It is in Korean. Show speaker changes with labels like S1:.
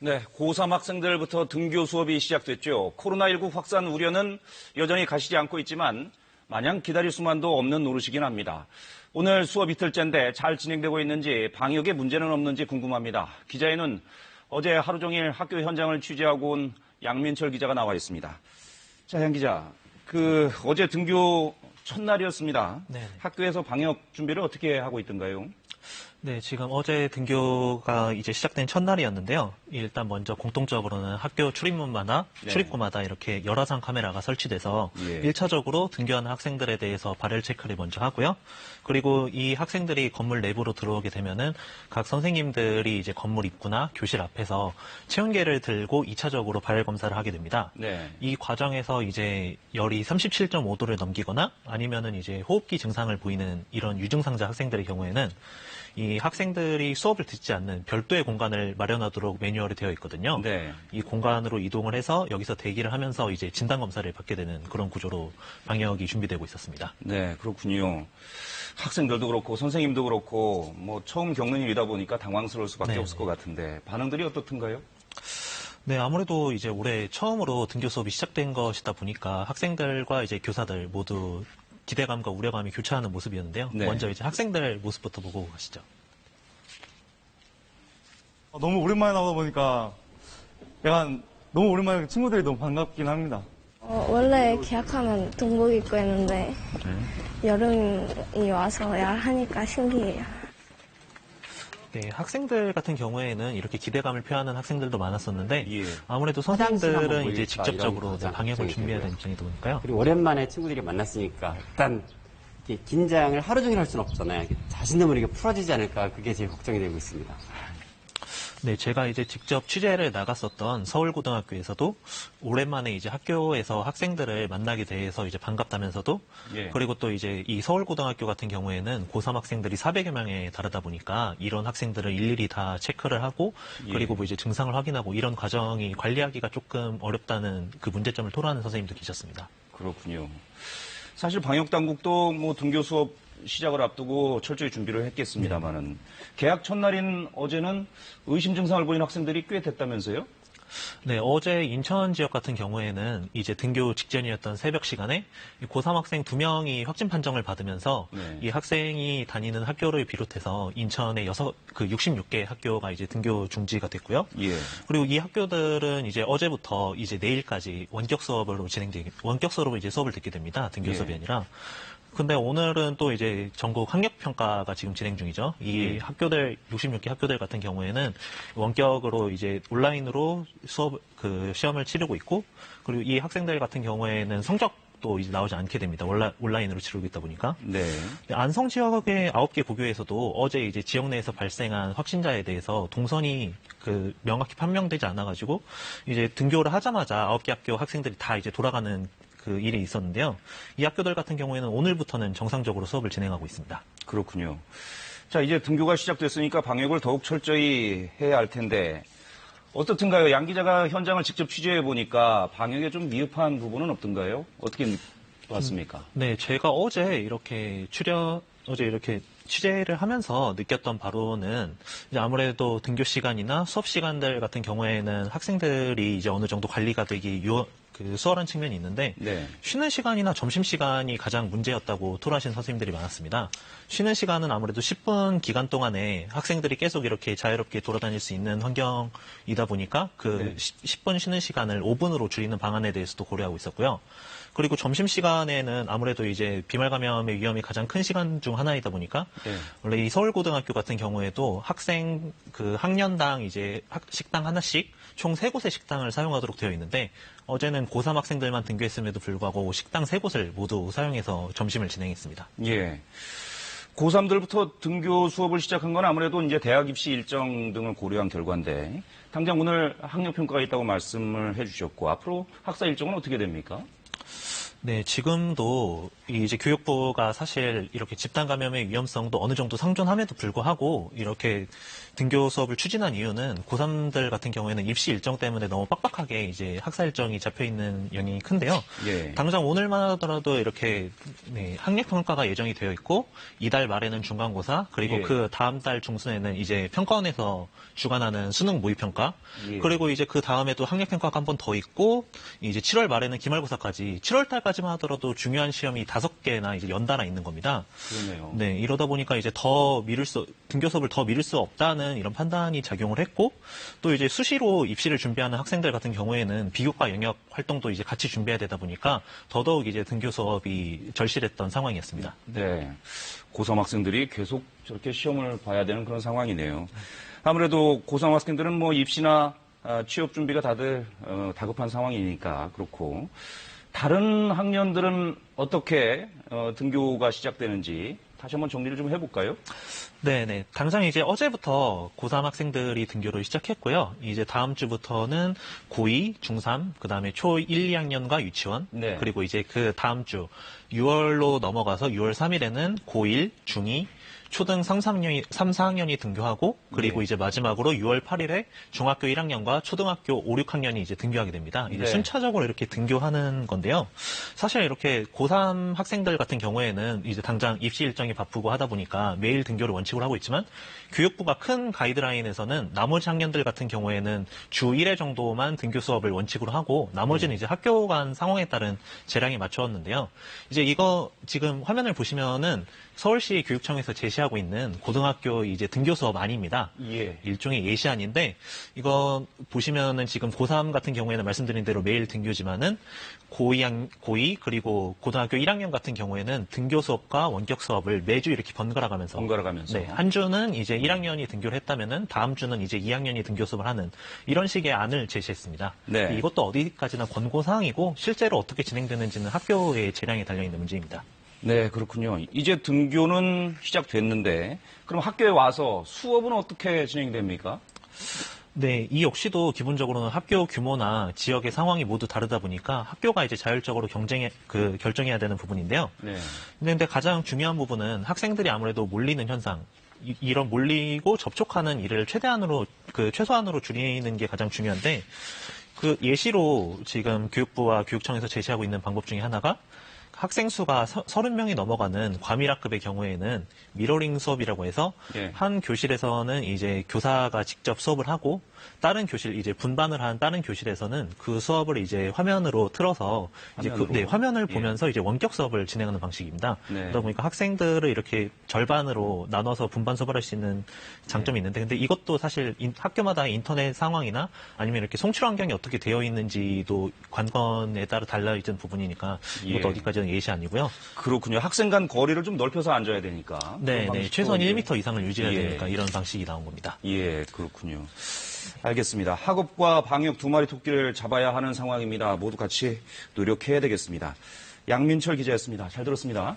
S1: 네, 고3 학생들부터 등교 수업이 시작됐죠. 코로나19 확산 우려는 여전히 가시지 않고 있지만 마냥 기다릴 수만도 없는 노릇이긴 합니다. 오늘 수업 이틀째인데 잘 진행되고 있는지 방역에 문제는 없는지 궁금합니다. 기자에는 어제 하루 종일 학교 현장을 취재하고 온 양민철 기자가 나와 있습니다. 자, 양 기자, 어제 등교 첫날이었습니다.
S2: 네.
S1: 학교에서 방역 준비를 어떻게 하고 있던가요?
S2: 네, 지금 어제 등교가 이제 시작된 첫날이었는데요. 일단 먼저 공통적으로는 학교 출입문마다
S1: 네.
S2: 출입구마다 이렇게 열화상 카메라가 설치돼서 1차적으로 등교하는 학생들에 대해서 발열 체크를 먼저 하고요. 그리고 이 학생들이 건물 내부로 들어오게 되면은 각 선생님들이 이제 건물 입구나 교실 앞에서 체온계를 들고 2차적으로 발열 검사를 하게 됩니다.
S1: 네.
S2: 이 과정에서 이제 열이 37.5도를 넘기거나 아니면은 이제 호흡기 증상을 보이는 이런 유증상자 학생들의 경우에는 이 학생들이 수업을 듣지 않는 별도의 공간을 마련하도록 매뉴얼이 되어 있거든요.
S1: 네.
S2: 이 공간으로 이동을 해서 여기서 대기를 하면서 이제 진단 검사를 받게 되는 그런 구조로 방역이 준비되고 있었습니다.
S1: 네, 그렇군요. 학생들도 그렇고 선생님도 그렇고 뭐 처음 겪는 일이다 보니까 당황스러울 수밖에
S2: 네.
S1: 없을 것 같은데 반응들이 어떻던가요?
S2: 네, 아무래도 이제 올해 처음으로 등교 수업이 시작된 것이다 보니까 학생들과 이제 교사들 모두 기대감과 우려감이 교차하는 모습이었는데요.
S1: 네.
S2: 먼저 이제 학생들 모습부터 보고 가시죠.
S3: 너무 오랜만에 나오다 보니까 약간 너무 오랜만에 친구들이 너무 반갑긴 합니다.
S4: 원래 계약하면 동복 입고 했는데 여름이 와서 야하니까 신기해요.
S2: 네, 학생들 같은 경우에는 이렇게 기대감을 표하는 학생들도 많았었는데
S1: 예.
S2: 아무래도
S5: 화장실 한번
S2: 선생님들은 이제
S5: 보일까
S2: 직접적으로
S5: 이런
S2: 방역을
S5: 걱정이
S2: 준비해야 되는
S5: 들고요.
S2: 입장이다 보니까요.
S5: 그리고 오랜만에 친구들이 만났으니까 일단 이렇게 긴장을 하루 종일 할 수는 없잖아요. 이렇게 자신도 모르게 풀어지지 않을까 그게 제일 걱정이 되고 있습니다.
S2: 네, 제가 이제 직접 취재를 나갔었던 서울고등학교에서도 오랜만에 이제 학교에서 학생들을 만나게 돼서 이제 반갑다면서도
S1: 예.
S2: 그리고 또 이제 이 서울고등학교 같은 경우에는 고3 학생들이 400여 명에 달하다 보니까 이런 학생들을 일일이 다 체크를 하고 그리고 뭐 이제 증상을 확인하고 이런 과정이 관리하기가 조금 어렵다는 그 문제점을 토로하는 선생님도 계셨습니다.
S1: 그렇군요. 사실 방역 당국도 뭐 등교 수업 시작을 앞두고 철저히 준비를 했겠습니다만은 개학 첫날인 어제는 의심 증상을 보인 학생들이 꽤 됐다면서요?
S2: 네, 어제 인천 지역 같은 경우에는 이제 등교 직전이었던 새벽 시간에 고3 학생 2명이 확진 판정을 받으면서
S1: 네.
S2: 이 학생이 다니는 학교를 비롯해서 인천의 66개 학교가 이제 등교 중지가 됐고요.
S1: 예.
S2: 그리고 이 학교들은 이제 어제부터 이제 내일까지 원격 수업으로 이제 수업을 듣게 됩니다. 등교 수업이
S1: 예.
S2: 아니라. 근데 오늘은 또 이제 전국 학력평가가 지금 진행 중이죠. 이 학교들, 66개 학교들 같은 경우에는 원격으로 이제 온라인으로 시험을 치르고 있고, 그리고 이 학생들 같은 경우에는 성적도 이제 나오지 않게 됩니다. 온라인으로 치르고 있다 보니까.
S1: 네.
S2: 안성 지역의 9개 고교에서도 어제 이제 지역 내에서 발생한 확진자에 대해서 동선이 명확히 판명되지 않아가지고, 이제 등교를 하자마자 9개 학교 학생들이 다 이제 돌아가는 그 일이 있었는데요. 이 학교들 같은 경우에는 오늘부터는 정상적으로 수업을 진행하고 있습니다.
S1: 그렇군요. 자, 이제 등교가 시작됐으니까 방역을 더욱 철저히 해야 할 텐데 어떻든가요? 양 기자가 현장을 직접 취재해 보니까 방역에 좀 미흡한 부분은 없던가요? 어떻게 봤습니까?
S2: 네, 제가 어제 이렇게 취재를 하면서 느꼈던 바로는 이제 아무래도 등교 시간이나 수업 시간들 같은 경우에는 학생들이 이제 어느 정도 관리가 되기 수월한 측면이 있는데
S1: 네.
S2: 쉬는 시간이나 점심 시간이 가장 문제였다고 토로하신 선생님들이 많았습니다. 쉬는 시간은 아무래도 10분 기간 동안에 학생들이 계속 이렇게 자유롭게 돌아다닐 수 있는 환경이다 보니까 10분 쉬는 시간을 5분으로 줄이는 방안에 대해서도 고려하고 있었고요. 그리고 점심시간에는 아무래도 이제 비말 감염의 위험이 가장 큰 시간 중 하나이다 보니까 원래 이 서울고등학교 같은 경우에도 학생 학년당 이제 식당 하나씩 총 3곳의 식당을 사용하도록 되어 있는데 어제는 고3 학생들만 등교했음에도 불구하고 식당 3곳을 모두 사용해서 점심을 진행했습니다.
S1: 예. 고3들부터 등교 수업을 시작한 건 아무래도 이제 대학 입시 일정 등을 고려한 결과인데 당장 오늘 학력평가가 있다고 말씀을 해주셨고 앞으로 학사 일정은 어떻게 됩니까?
S2: 네, 지금도 이제 교육부가 사실 이렇게 집단 감염의 위험성도 어느 정도 상존함에도 불구하고 이렇게 등교 수업을 추진한 이유는 고3들 같은 경우에는 입시 일정 때문에 너무 빡빡하게 이제 학사 일정이 잡혀 있는 영향이 큰데요.
S1: 예.
S2: 당장 오늘만 하더라도 이렇게 네, 학력 평가가 예정이 되어 있고 이달 말에는 중간고사 그리고
S1: 예.
S2: 그 다음 달 중순에는 이제 평가원에서 주관하는 수능 모의 평가
S1: 예.
S2: 그리고 이제 그 다음에도 학력 평가가 한 번 더 있고 이제 7월 말에는 기말고사까지 7월 달까지만 하더라도 중요한 시험이 5개나 이제 연달아 있는 겁니다.
S1: 그러네요.
S2: 네, 이러다 보니까 이제 등교 수업을 더 미룰 수 없다는 이런 판단이 작용을 했고, 또 이제 수시로 입시를 준비하는 학생들 같은 경우에는 비교과 영역 활동도 이제 같이 준비해야 되다 보니까 더더욱 이제 등교 수업이 절실했던 상황이었습니다.
S1: 네. 고3 학생들이 계속 저렇게 시험을 봐야 되는 그런 상황이네요. 아무래도 고3 학생들은 뭐 입시나 취업 준비가 다들 다급한 상황이니까 그렇고, 다른 학년들은 어떻게 등교가 시작되는지 다시 한번 정리를 좀 해볼까요?
S2: 네네. 당장 이제 어제부터 고3 학생들이 등교를 시작했고요. 이제 다음 주부터는 고2, 중3, 그 다음에 초1, 2학년과 유치원,
S1: 네.
S2: 그리고 이제 그 다음 주 6월로 넘어가서 6월 3일에는 고1, 중2, 초등 3, 4학년이 등교하고 그리고
S1: 네.
S2: 이제 마지막으로 6월 8일에 중학교 1학년과 초등학교 5, 6학년이 이제 등교하게 됩니다. 이제
S1: 네.
S2: 순차적으로 이렇게 등교하는 건데요. 사실 이렇게 고3 학생들 같은 경우에는 이제 당장 입시 일정이 바쁘고 하다 보니까 매일 등교를 원칙으로 하고 있지만 교육부가 큰 가이드라인에서는 나머지 학년들 같은 경우에는 주 1회 정도만 등교 수업을 원칙으로 하고 나머지는 이제 학교 간 상황에 따른 재량에 맞추었는데요. 이제 이거 지금 화면을 보시면은 서울시 교육청에서 제시하고 있는 고등학교 이제 등교 수업 안입니다.
S1: 예.
S2: 일종의 예시안인데 이거 보시면은 지금 고3 같은 경우에는 말씀드린 대로 매일 등교지만은 고2 그리고 고등학교 1학년 같은 경우에는 등교 수업과 원격 수업을 매주 이렇게 번갈아 가면서
S1: 번갈아가면서.
S2: 네, 한 주는 이제 1학년이 등교를 했다면은 다음 주는 이제 2학년이 등교 수업을 하는 이런 식의 안을 제시했습니다.
S1: 네.
S2: 이것도 어디까지나 권고 사항이고 실제로 어떻게 진행되는지는 학교의 재량에 달려 있는 문제입니다.
S1: 네, 그렇군요. 이제 등교는 시작됐는데 그럼 학교에 와서 수업은 어떻게 진행됩니까?
S2: 네, 이 역시도 기본적으로는 학교 규모나 지역의 상황이 모두 다르다 보니까 학교가 이제 자율적으로 결정해야 되는 부분인데요.
S1: 네.
S2: 근데 가장 중요한 부분은 학생들이 아무래도 몰리는 현상, 이런 몰리고 접촉하는 일을 최소한으로 줄이는 게 가장 중요한데, 그 예시로 지금 교육부와 교육청에서 제시하고 있는 방법 중에 하나가 학생 수가 30명이 넘어가는 과밀학급의 경우에는 미러링 수업이라고 해서
S1: 예.
S2: 한 교실에서는 이제 교사가 직접 수업을 하고 다른 교실 이제 분반을 한 다른 교실에서는 그 수업을 이제 화면으로 틀어서 이제
S1: 화면으로?
S2: 화면을
S1: 예.
S2: 보면서 이제 원격 수업을 진행하는 방식입니다.
S1: 네.
S2: 그러다 보니까 학생들을 이렇게 절반으로 나눠서 분반 수업을 할 수 있는 장점이 있는데 근데 이것도 사실 학교마다 인터넷 상황이나 아니면 이렇게 송출 환경이 어떻게 되어 있는지도 관건에 따라 달라있는 부분이니까 이것도
S1: 예.
S2: 어디까지는 예시 아니고요.
S1: 그렇군요. 학생 간 거리를 좀 넓혀서 앉아야 되니까.
S2: 네,
S1: 그런
S2: 네.
S1: 방식도
S2: 최소한
S1: 이제-
S2: 1m 이상을 유지해야
S1: 예.
S2: 되니까 이런 방식이 나온 겁니다.
S1: 예, 그렇군요. 알겠습니다. 학업과 방역 두 마리 토끼를 잡아야 하는 상황입니다. 모두 같이 노력해야 되겠습니다. 양민철 기자였습니다. 잘 들었습니다.